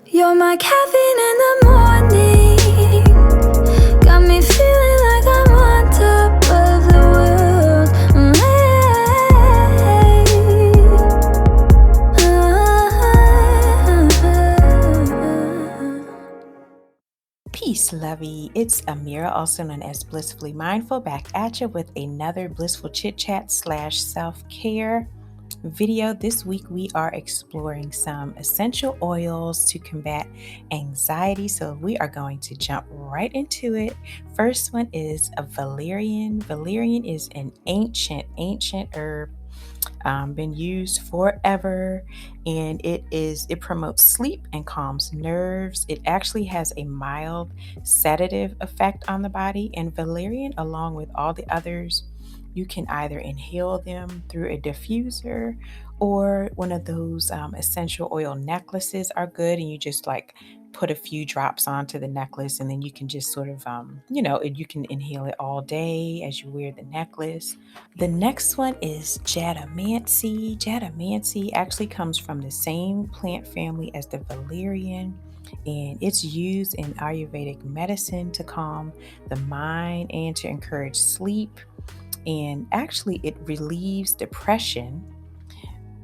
You're my caffeine in the morning. Got me feeling like I'm on top of the world. Peace, lovey. It's Amira, also known as Blissfully Mindful, back at you with another Blissful Chit Chat / self-care video. This week we are exploring some essential oils to combat anxiety. So we are going to jump right into it. First one is a valerian. Valerian is an ancient herb, been used forever, and it promotes sleep and calms nerves. It actually has a mild sedative effect on the body, and valerian, along with all the others, you can either inhale them through a diffuser, or one of those essential oil necklaces are good, and you just like put a few drops onto the necklace, and then you can just sort of you can inhale it all day as you wear the necklace. The next one is jadamancy. Jadamancy actually comes from the same plant family as the valerian, and it's used in Ayurvedic medicine to calm the mind and to encourage sleep. And actually, it relieves depression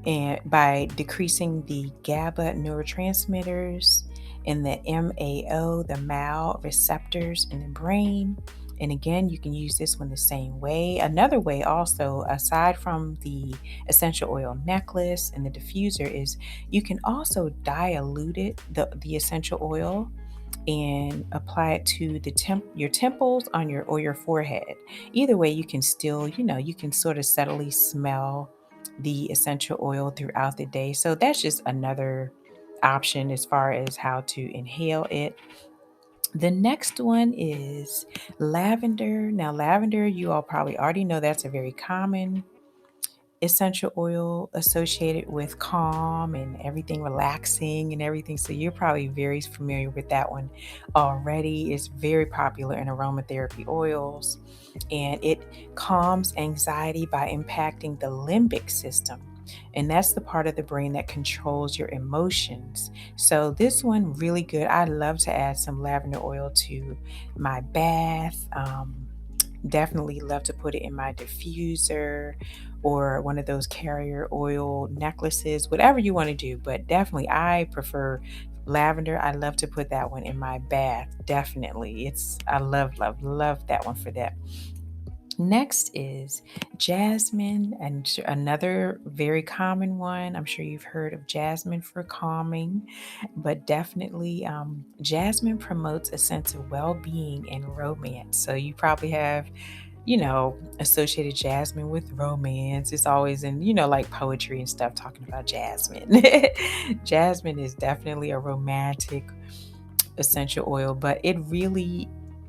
and by decreasing the GABA neurotransmitters and the MAO receptors in the brain. And again, you can use this one the same way. Another way also, aside from the essential oil necklace and the diffuser, is you can also dilute it, the essential oil, and apply it to your temples on your forehead. Either way, you can still, you can sort of subtly smell the essential oil throughout the day. So that's just another option as far as how to inhale it. The next one is lavender. Now, lavender, you all probably already know that's a very common essential oil associated with calm and everything, relaxing and everything. So you're probably very familiar with that one already. It's very popular in aromatherapy oils, and it calms anxiety by impacting the limbic system. And that's the part of the brain that controls your emotions. So this one really good. I love to add some lavender oil to my bath. Definitely love to put it in my diffuser or one of those carrier oil necklaces, whatever you want to do. But definitely, I prefer lavender. I love to put that one in my bath. Definitely. I love that one for that. Next is jasmine, and another very common one. I'm sure you've heard of jasmine for calming, but definitely jasmine promotes a sense of well being and romance. So you probably have, associated jasmine with romance. It's always in, like poetry and stuff talking about jasmine. Jasmine is definitely a romantic essential oil, but it really,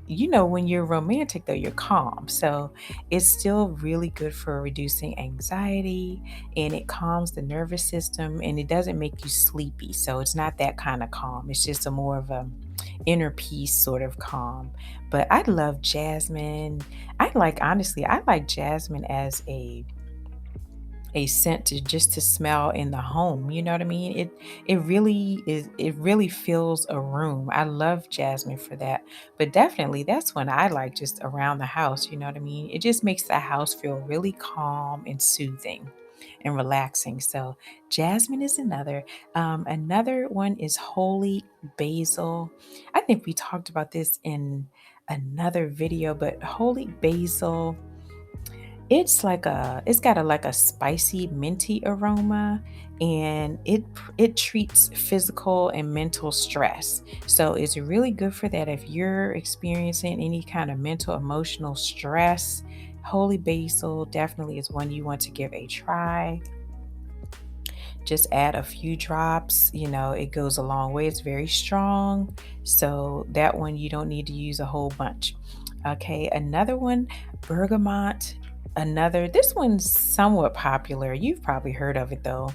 when you're romantic though, you're calm. So it's still really good for reducing anxiety, and it calms the nervous system, and it doesn't make you sleepy. So it's not that kind of calm. It's just a more of a inner peace sort of calm. But I love jasmine. I like jasmine as a scent to smell in the home. You know what I mean? It really fills a room. I love jasmine for that. But definitely that's when I like just around the house, you know what I mean? It just makes the house feel really calm and soothing and relaxing. So jasmine is another. Another one is holy basil. I think we talked about this in another video, but holy basil, it's got a spicy minty aroma, and it treats physical and mental stress. So it's really good for that if you're experiencing any kind of mental emotional stress. Holy basil definitely is one you want to give a try. Just add a few drops, it goes a long way. It's very strong. So that one you don't need to use a whole bunch. Okay, another one, bergamot. This one's somewhat popular. You've probably heard of it though.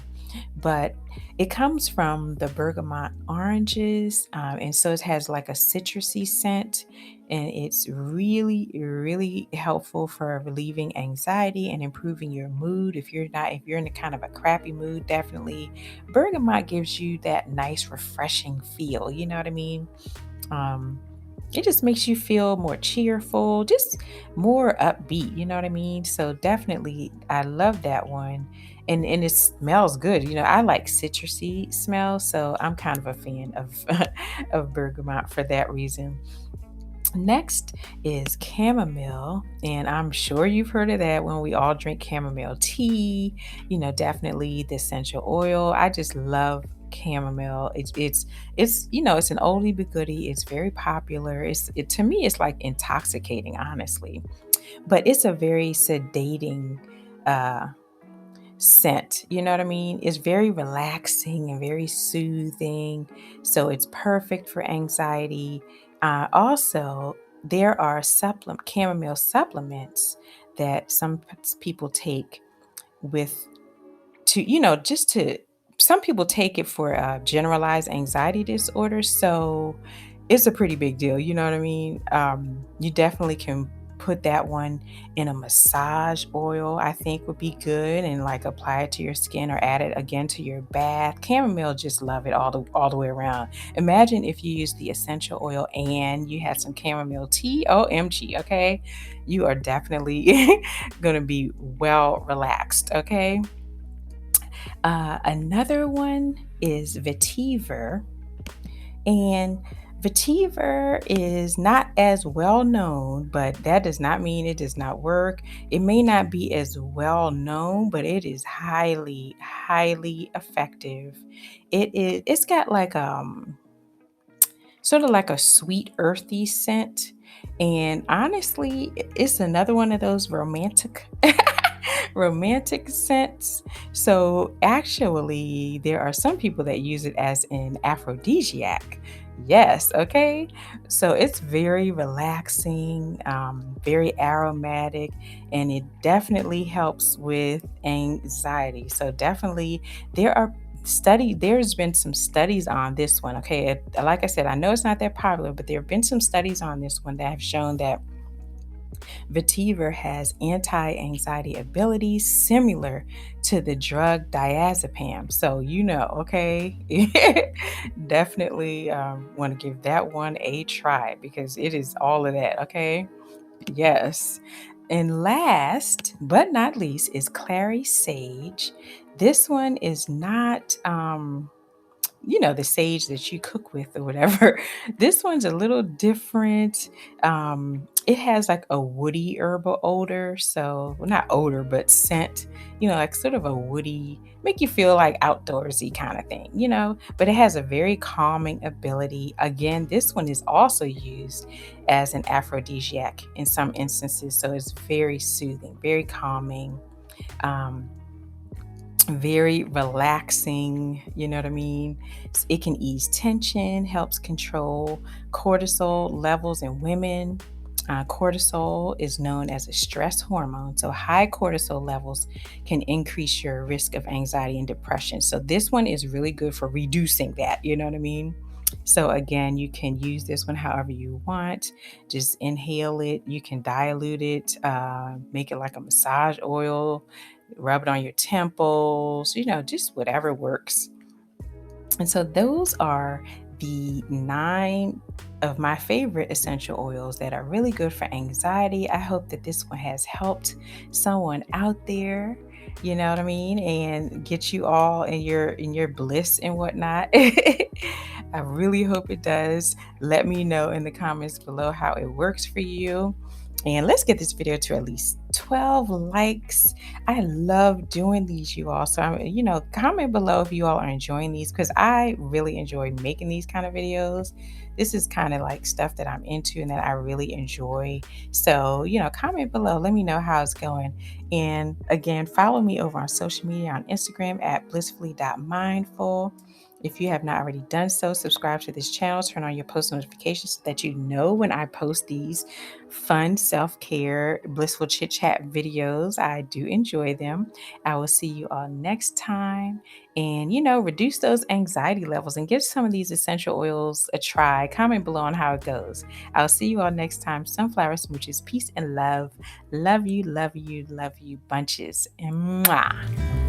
but it comes from the bergamot oranges, and so it has like a citrusy scent, and it's really, really helpful for relieving anxiety and improving your mood. If you're in a kind of a crappy mood, definitely bergamot gives you that nice, refreshing feel. You know what I mean? Um, it just makes you feel more cheerful, just more upbeat, you know what I mean? So definitely I love that one. And it smells good. I like citrusy smells, so I'm kind of a fan of of bergamot for that reason. Next is chamomile, and I'm sure you've heard of that when we all drink chamomile tea. Definitely the essential oil. I just love chamomile. It's an oldie but goodie. It's very popular. To me it's like intoxicating, honestly, but it's a very sedating uh scent. You know what I mean? It's very relaxing and very soothing. So it's perfect for anxiety. Also, there are chamomile supplements that people take with just to some people take it for generalized anxiety disorders. So it's a pretty big deal. You know what I mean? You definitely can put that one in a massage oil, I think would be good, and like apply it to your skin or add it again to your bath. Chamomile, just love it all the way around. Imagine if you use the essential oil and you had some chamomile tea. OMG, okay? You are definitely going to be well relaxed, okay? Another one is vetiver, and vetiver is not as well known, but that does not mean it does not work. It may not be as well known, but it is highly, highly effective. It's got like sort of like a sweet, earthy scent. And honestly, it's another one of those romantic romantic scents. So actually, there are some people that use it as an aphrodisiac. Yes, okay. So it's very relaxing, very aromatic, and it definitely helps with anxiety. So definitely, there's been some studies on this one. Okay, like I said, I know it's not that popular, but there have been some studies on this one that have shown that vetiver has anti-anxiety abilities similar to the drug diazepam. So okay, definitely want to give that one a try because it is all of that. Okay, yes. And last but not least is clary sage. This one is not the sage that you cook with or whatever. This one's a little different. It has like a woody herbal odor. So, well, not odor, but scent, like sort of a woody, make you feel like outdoorsy kind of thing, but it has a very calming ability. Again, this one is also used as an aphrodisiac in some instances. So it's very soothing, very calming. Um, Very relaxing, you know what I mean? It can ease tension, helps control cortisol levels in women. Cortisol is known as a stress hormone. So, high cortisol levels can increase your risk of anxiety and depression. So, this one is really good for reducing that, you know what I mean? So, again, you can use this one however you want. Just inhale it. You can dilute it, make it like a massage oil, rub it on your temples, just whatever works. And so those are the 9 of my favorite essential oils that are really good for anxiety. I hope that this one has helped someone out there, you know what I mean, and get you all in your bliss and whatnot. I really hope it does. Let me know in the comments below how it works for you. And let's get this video to at least 12 likes. I love doing these, you all. So, comment below if you all are enjoying these because I really enjoy making these kind of videos. This is kind of like stuff that I'm into and that I really enjoy. So, comment below. Let me know how it's going. And again, follow me over on social media on Instagram at blissfully.mindful. If you have not already done so, subscribe to this channel, turn on your post notifications so that you know when I post these fun self-care, blissful chit chat videos. I do enjoy them. I will see you all next time. And, reduce those anxiety levels and give some of these essential oils a try. Comment below on how it goes. I'll see you all next time. Sunflower Smooches. Peace and love. Love you, love you, love you bunches. Mwah.